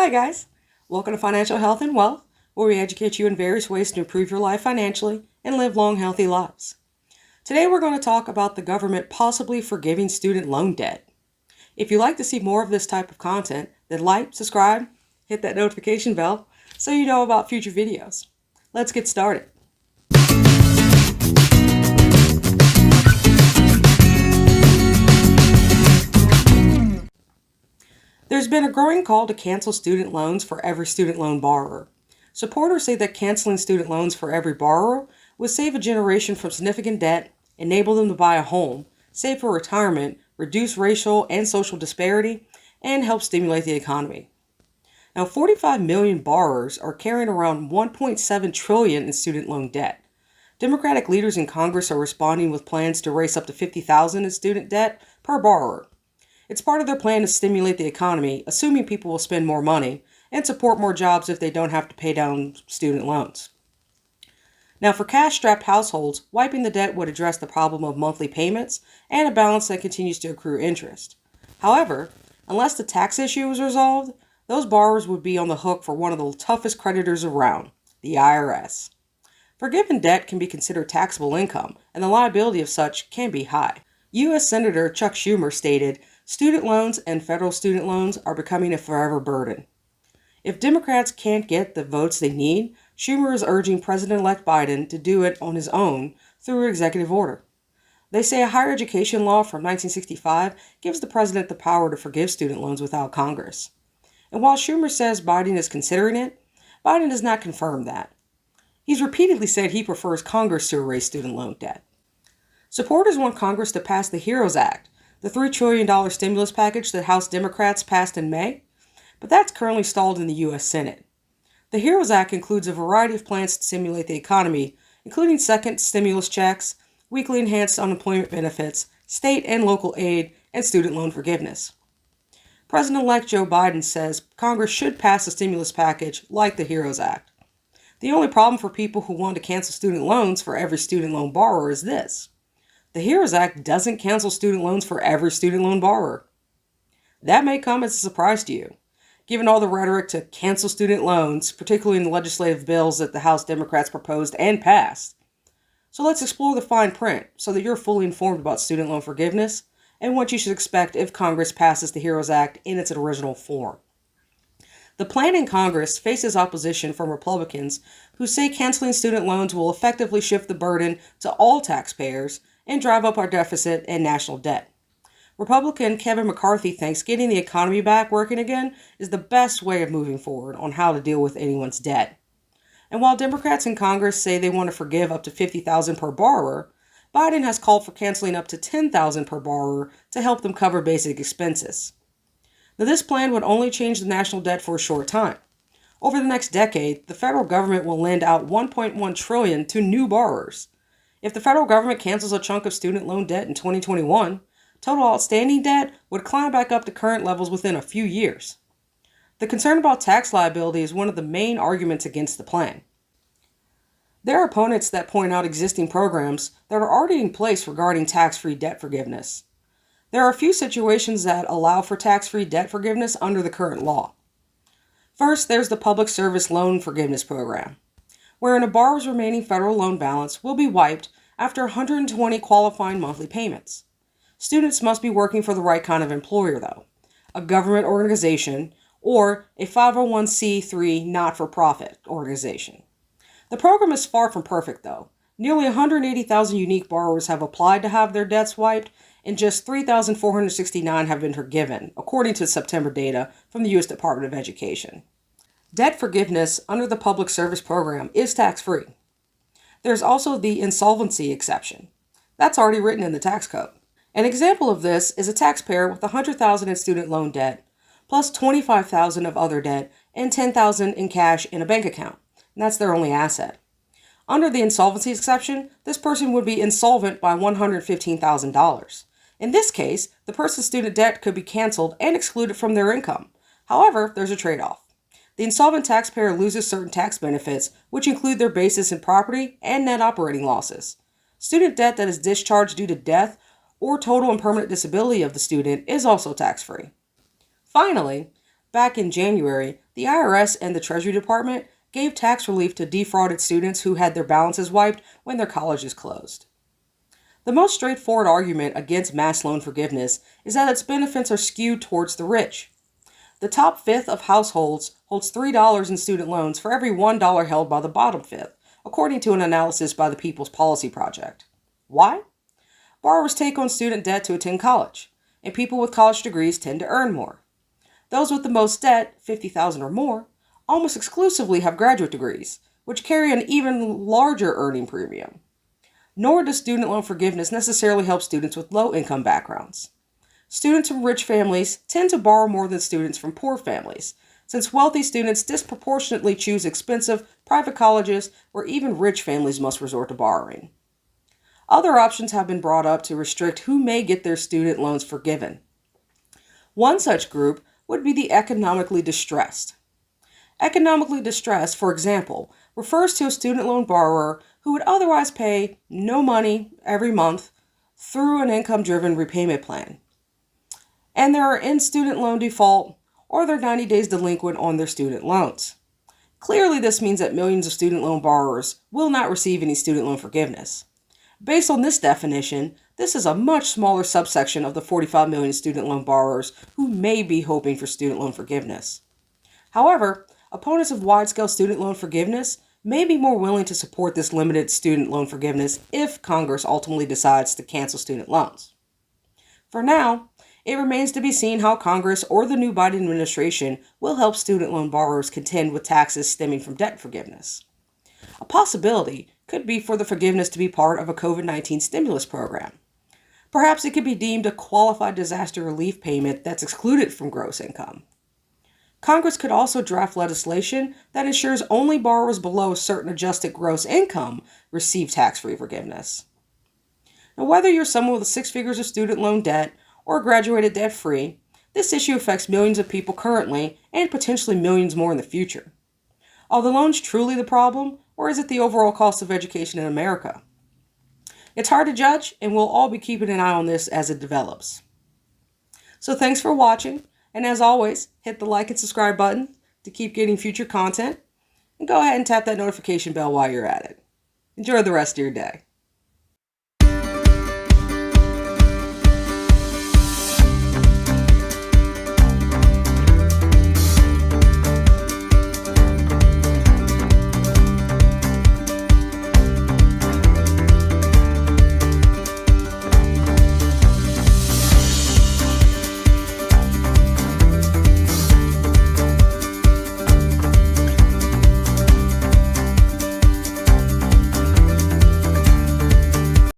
Hi guys! Welcome to Financial Health and Wealth, where we educate you in various ways to improve your life financially and live long, healthy lives. Today we're going to talk about the government possibly forgiving student loan debt. If you'd like to see more of this type of content, then like, subscribe, hit that notification bell so you know about future videos. Let's get started. There's been a growing call to cancel student loans for every student loan borrower. Supporters say that canceling student loans for every borrower would save a generation from significant debt, enable them to buy a home, save for retirement, reduce racial and social disparity, and help stimulate the economy. Now, 45 million borrowers are carrying around $1.7 trillion in student loan debt. Democratic leaders in Congress are responding with plans to raise up to $50,000 in student debt per borrower. It's part of their plan to stimulate the economy, assuming people will spend more money and support more jobs if they don't have to pay down student loans. Now, for cash-strapped households, wiping the debt would address the problem of monthly payments and a balance that continues to accrue interest. However, unless the tax issue is resolved, those borrowers would be on the hook for one of the toughest creditors around, the IRS. Forgiven debt can be considered taxable income, and the liability of such can be high. U.S. Senator Chuck Schumer stated, "Student loans and federal student loans are becoming a forever burden." If Democrats can't get the votes they need, Schumer is urging President-elect Biden to do it on his own through an executive order. They say a higher education law from 1965 gives the president the power to forgive student loans without Congress. And while Schumer says Biden is considering it, Biden does not confirm that. He's repeatedly said he prefers Congress to erase student loan debt. Supporters want Congress to pass the HEROES Act, the $3 trillion stimulus package that House Democrats passed in May, but that's currently stalled in the U.S. Senate. The HEROES Act includes a variety of plans to stimulate the economy, including second stimulus checks, weekly enhanced unemployment benefits, state and local aid, and student loan forgiveness. President-elect Joe Biden says Congress should pass a stimulus package like the HEROES Act. The only problem for people who want to cancel student loans for every student loan borrower is this: the HEROES Act doesn't cancel student loans for every student loan borrower. That may come as a surprise to you, given all the rhetoric to cancel student loans, particularly in the legislative bills that the House Democrats proposed and passed. So let's explore the fine print so that you're fully informed about student loan forgiveness and what you should expect if Congress passes the HEROES Act in its original form. The plan in Congress faces opposition from Republicans who say canceling student loans will effectively shift the burden to all taxpayers and drive up our deficit and national debt. Republican Kevin McCarthy thinks getting the economy back working again is the best way of moving forward on how to deal with anyone's debt. And while Democrats in Congress say they want to forgive up to $50,000 per borrower, Biden has called for canceling up to $10,000 per borrower to help them cover basic expenses. Now, this plan would only change the national debt for a short time. Over the next decade, the federal government will lend out $1.1 trillion to new borrowers. If the federal government cancels a chunk of student loan debt in 2021, total outstanding debt would climb back up to current levels within a few years. The concern about tax liability is one of the main arguments against the plan. There are opponents that point out existing programs that are already in place regarding tax-free debt forgiveness. There are a few situations that allow for tax-free debt forgiveness under the current law. First, there's the Public Service Loan Forgiveness Program, wherein a borrower's remaining federal loan balance will be wiped after 120 qualifying monthly payments. Students must be working for the right kind of employer, though, a government organization or a 501c3 not-for-profit organization. The program is far from perfect, though. Nearly 180,000 unique borrowers have applied to have their debts wiped, and just 3,469 have been forgiven, according to September data from the U.S. Department of Education. Debt forgiveness under the Public Service Program is tax-free. There's also the insolvency exception. That's already written in the tax code. An example of this is a taxpayer with $100,000 in student loan debt, plus $25,000 of other debt, and $10,000 in cash in a bank account, and that's their only asset. Under the insolvency exception, this person would be insolvent by $115,000. In this case, the person's student debt could be canceled and excluded from their income. However, there's a trade-off. The insolvent taxpayer loses certain tax benefits, which include their basis in property and net operating losses. Student debt that is discharged due to death or total and permanent disability of the student is also tax-free. Finally, back in January, The IRS and the Treasury Department gave tax relief to defrauded students who had their balances wiped when their colleges closed. The most straightforward argument against mass loan forgiveness is that its benefits are skewed towards the rich. The top fifth of households holds $3 in student loans for every $1 held by the bottom fifth, according to an analysis by the People's Policy Project. Why? Borrowers take on student debt to attend college, and people with college degrees tend to earn more. Those with the most debt, $50,000 or more, almost exclusively have graduate degrees, which carry an even larger earning premium. Nor does student loan forgiveness necessarily help students with low-income backgrounds. Students from rich families tend to borrow more than students from poor families, since wealthy students disproportionately choose expensive private colleges where even rich families must resort to borrowing. Other options have been brought up to restrict who may get their student loans forgiven. One such group would be the economically distressed. Economically distressed, for example, refers to a student loan borrower who would otherwise pay no money every month through an income-driven repayment plan, and they are in student loan default or they're 90 days delinquent on their student loans. Clearly, this means that millions of student loan borrowers will not receive any student loan forgiveness. Based on this definition, this is a much smaller subsection of the 45 million student loan borrowers who may be hoping for student loan forgiveness. However, opponents of wide-scale student loan forgiveness may be more willing to support this limited student loan forgiveness if Congress ultimately decides to cancel student loans. For now, it remains to be seen how Congress or the new Biden administration will help student loan borrowers contend with taxes stemming from debt forgiveness. A possibility could be for the forgiveness to be part of a COVID-19 stimulus program. Perhaps it could be deemed a qualified disaster relief payment that's excluded from gross income. Congress could also draft legislation that ensures only borrowers below a certain adjusted gross income receive tax-free forgiveness. Now, whether you're someone with 6 figures of student loan debt or graduated debt-free, this issue affects millions of people currently and potentially millions more in the future. Are the loans truly the problem, or is it the overall cost of education in America? It's hard to judge, and we'll all be keeping an eye on this as it develops. So thanks for watching, and as always, hit the like and subscribe button to keep getting future content, and go ahead and tap that notification bell while you're at it. Enjoy the rest of your day.